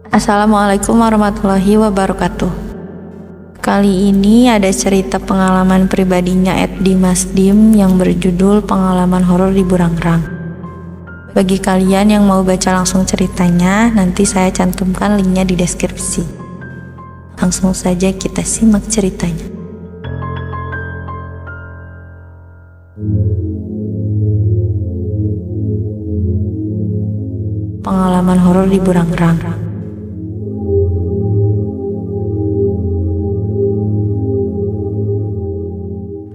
Assalamualaikum warahmatullahi wabarakatuh. Kali ini ada cerita pengalaman pribadinya @dimasdim yang berjudul Pengalaman Horor di Burangrang. Bagi kalian yang mau baca langsung ceritanya, nanti saya cantumkan linknya di deskripsi. Langsung saja kita simak ceritanya. Pengalaman horor di Burangrang.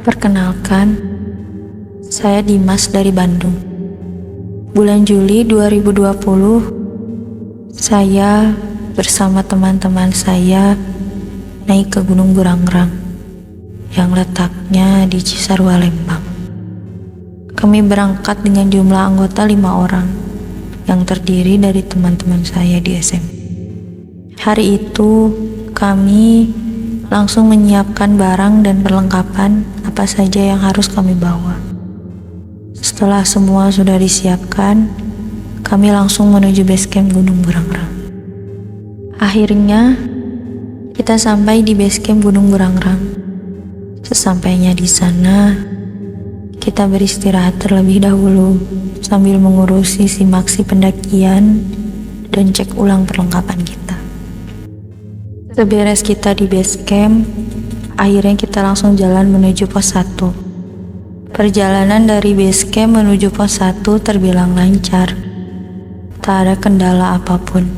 Perkenalkan, saya Dimas dari Bandung. Bulan Juli 2020, saya bersama teman-teman saya naik ke Gunung Burangrang yang letaknya di Cisarua, Lembang. Kami berangkat dengan jumlah anggota 5 orang yang terdiri dari teman-teman saya di SMP. Hari itu kami langsung menyiapkan barang dan perlengkapan apa saja yang harus kami bawa. Setelah semua sudah disiapkan, kami langsung menuju base camp Gunung Burangrang. Akhirnya, kita sampai di base camp Gunung Burangrang. Sesampainya di sana, kita beristirahat terlebih dahulu sambil mengurusi simaksi pendakian dan cek ulang perlengkapan kita. Seberes kita di base camp, akhirnya kita langsung jalan menuju pos 1. Perjalanan dari base camp menuju pos 1 terbilang lancar. Tak ada kendala apapun.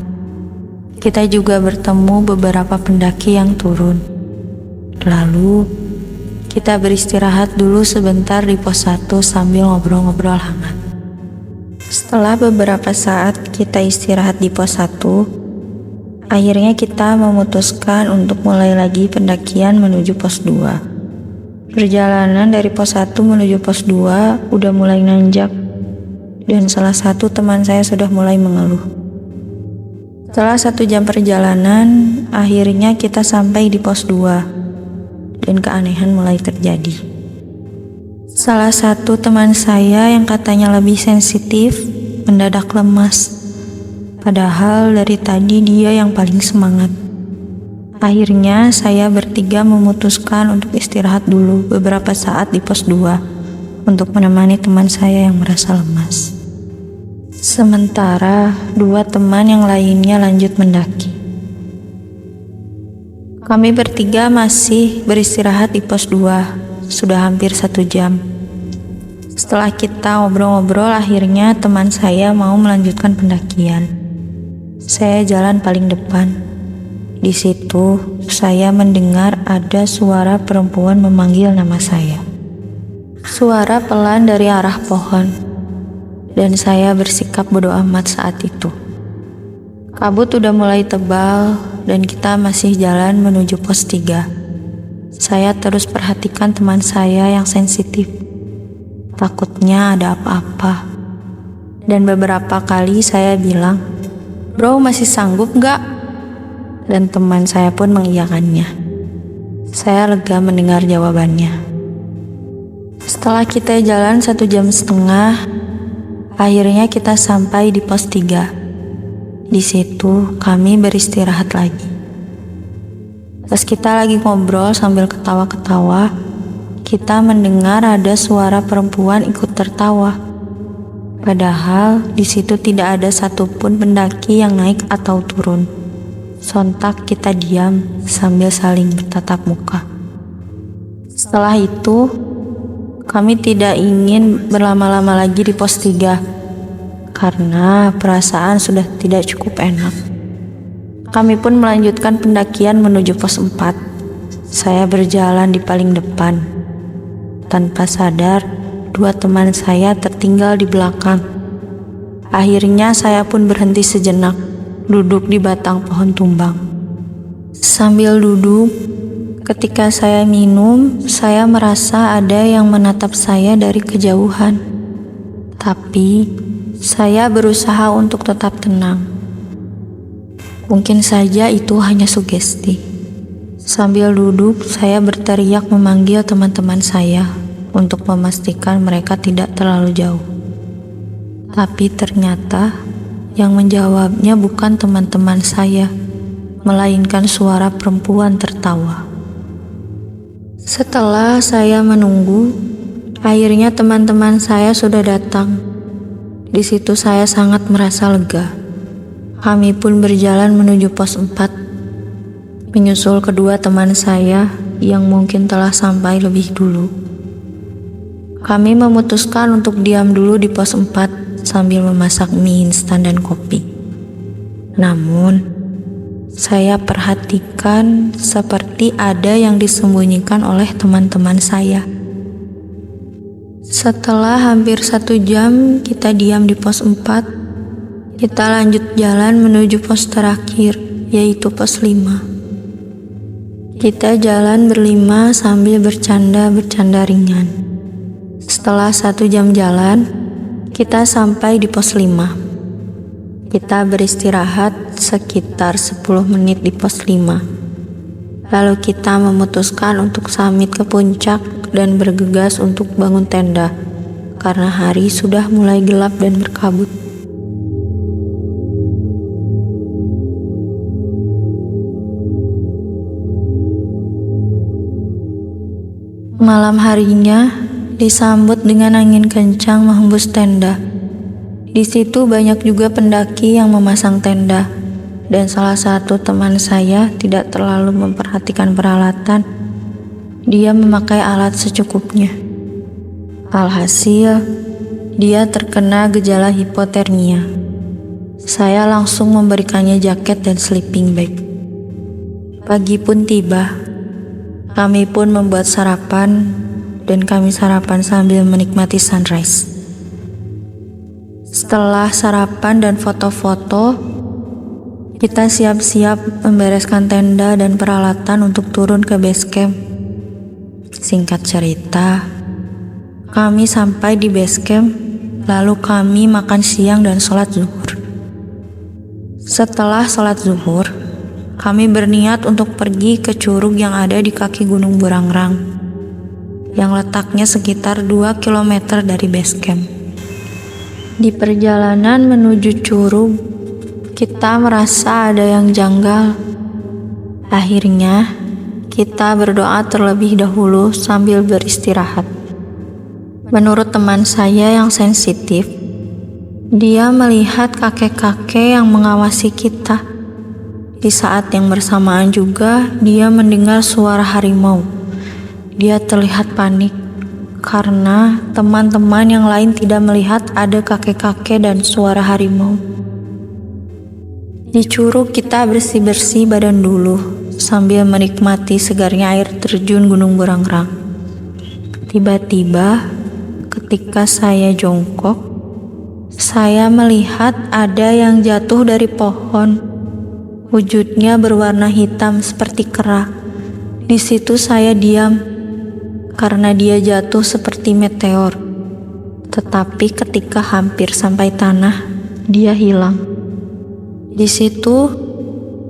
Kita juga bertemu beberapa pendaki yang turun. Lalu, kita beristirahat dulu sebentar di pos 1 sambil ngobrol-ngobrol hangat. Setelah beberapa saat kita istirahat di pos 1, akhirnya kita memutuskan untuk mulai lagi pendakian menuju pos 2. Perjalanan dari pos 1 menuju pos 2 udah mulai nanjak, dan salah satu teman saya sudah mulai mengeluh. Setelah 1 jam perjalanan, akhirnya kita sampai di pos 2, dan keanehan mulai terjadi. Salah satu teman saya yang katanya lebih sensitif mendadak lemas. Padahal dari tadi dia yang paling semangat. Akhirnya saya bertiga memutuskan untuk istirahat dulu beberapa saat di pos 2 untuk menemani teman saya yang merasa lemas. Sementara 2 teman yang lainnya lanjut mendaki. Kami bertiga masih beristirahat di pos 2 sudah hampir 1 jam. Setelah kita ngobrol-ngobrol, akhirnya teman saya mau melanjutkan pendakian. Saya jalan paling depan. Di situ, saya mendengar ada suara perempuan memanggil nama saya. Suara pelan dari arah pohon, dan saya bersikap bodo amat saat itu. Kabut udah mulai tebal, dan kita masih jalan menuju pos 3. Saya terus perhatikan teman saya yang sensitif. Takutnya ada apa-apa. Dan beberapa kali saya bilang, "Bro, masih sanggup gak?" Dan teman saya pun mengiyakannya. Saya lega mendengar jawabannya. Setelah kita jalan 1,5 jam, akhirnya kita sampai di pos 3. Di situ kami beristirahat lagi. Pas kita lagi ngobrol sambil ketawa-ketawa, kita mendengar ada suara perempuan ikut tertawa. Padahal di situ tidak ada satupun pendaki yang naik atau turun. Sontak kita diam sambil saling bertatap muka. Setelah itu, kami tidak ingin berlama-lama lagi di pos 3 karena perasaan sudah tidak cukup enak. Kami pun melanjutkan pendakian menuju pos 4. Saya berjalan di paling depan. Tanpa sadar, 2 teman saya tertinggal di belakang. Akhirnya saya pun berhenti sejenak, duduk di batang pohon tumbang. Sambil duduk, ketika saya minum, saya merasa ada yang menatap saya dari kejauhan. Tapi, saya berusaha untuk tetap tenang. Mungkin saja itu hanya sugesti. Sambil duduk, saya berteriak memanggil teman-teman saya untuk memastikan mereka tidak terlalu jauh. Tapi ternyata Yang menjawabnya bukan teman-teman saya, melainkan suara perempuan tertawa. Setelah saya menunggu, akhirnya teman-teman saya sudah datang. Di situ saya sangat merasa lega. Kami pun berjalan menuju pos 4, menyusul kedua teman saya yang mungkin telah sampai lebih dulu. Kami memutuskan untuk diam dulu di pos 4 sambil memasak mie instan dan kopi. Namun, saya perhatikan seperti ada yang disembunyikan oleh teman-teman saya. Setelah hampir 1 jam kita diam di pos 4, kita lanjut jalan menuju pos terakhir, yaitu pos 5. Kita jalan berlima sambil bercanda ringan. Setelah 1 jam jalan, kita sampai di pos 5. Kita beristirahat sekitar 10 menit di pos 5. Lalu kita memutuskan untuk summit ke puncak dan bergegas untuk bangun tenda karena hari sudah mulai gelap dan berkabut. Malam harinya disambut dengan angin kencang menghembus tenda. Di situ banyak juga pendaki yang memasang tenda, dan salah satu teman saya tidak terlalu memperhatikan peralatan. Dia memakai alat secukupnya. Alhasil, dia terkena gejala hipotermia. Saya langsung memberikannya jaket dan sleeping bag. Pagi pun tiba. Kami pun membuat sarapan, dan kami sarapan sambil menikmati sunrise. Setelah sarapan dan foto-foto, kita siap-siap membereskan tenda dan peralatan untuk turun ke base camp. Singkat cerita, kami sampai di base camp, lalu kami makan siang dan sholat zuhur. Setelah sholat zuhur, kami berniat untuk pergi ke curug yang ada di kaki Gunung Burangrang, yang letaknya sekitar 2 km dari base camp. Di perjalanan menuju curug, kita merasa ada yang janggal. Akhirnya, kita berdoa terlebih dahulu sambil beristirahat. Menurut teman saya yang sensitif, dia melihat kakek-kakek yang mengawasi kita. Di saat yang bersamaan juga, dia mendengar suara harimau. Dia terlihat panik karena teman-teman yang lain tidak melihat ada kakek-kakek dan suara harimau. Di curug kita bersih-bersih badan dulu sambil menikmati segarnya air terjun Gunung Burangrang. Tiba-tiba ketika saya jongkok, saya melihat ada yang jatuh dari pohon. Wujudnya berwarna hitam seperti kera. Di situ saya diam karena dia jatuh seperti meteor. Tetapi ketika hampir sampai tanah, dia hilang. Di situ,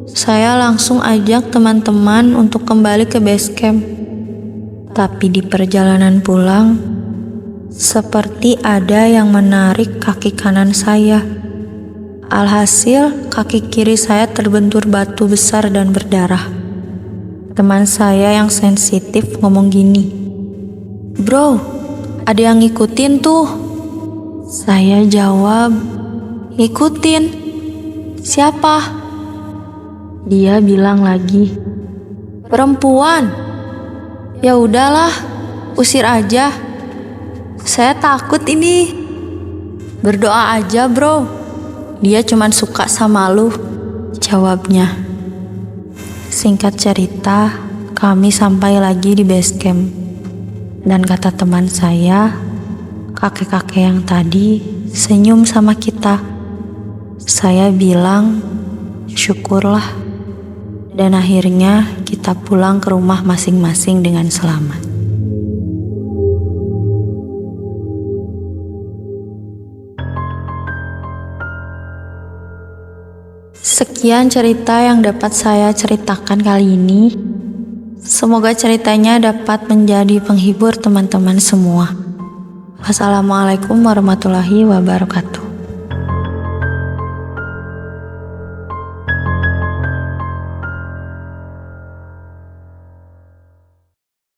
saya langsung ajak teman-teman untuk kembali ke base camp. Tapi di perjalanan pulang, seperti ada yang menarik kaki kanan saya. Alhasil, kaki kiri saya terbentur batu besar dan berdarah. Teman saya yang sensitif ngomong gini, "Bro, ada yang ngikutin tuh." Saya jawab, "Ngikutin? Siapa?" Dia bilang lagi, "Perempuan." "Ya udahlah, usir aja. Saya takut ini." "Berdoa aja, bro. Dia cuman suka sama lu," jawabnya. Singkat cerita, kami sampai lagi di base camp. Dan kata teman saya, kakek-kakek yang tadi senyum sama kita. Saya bilang, syukurlah. Dan akhirnya kita pulang ke rumah masing-masing dengan selamat. Sekian cerita yang dapat saya ceritakan kali ini. Semoga ceritanya dapat menjadi penghibur teman-teman semua. Wassalamualaikum warahmatullahi wabarakatuh.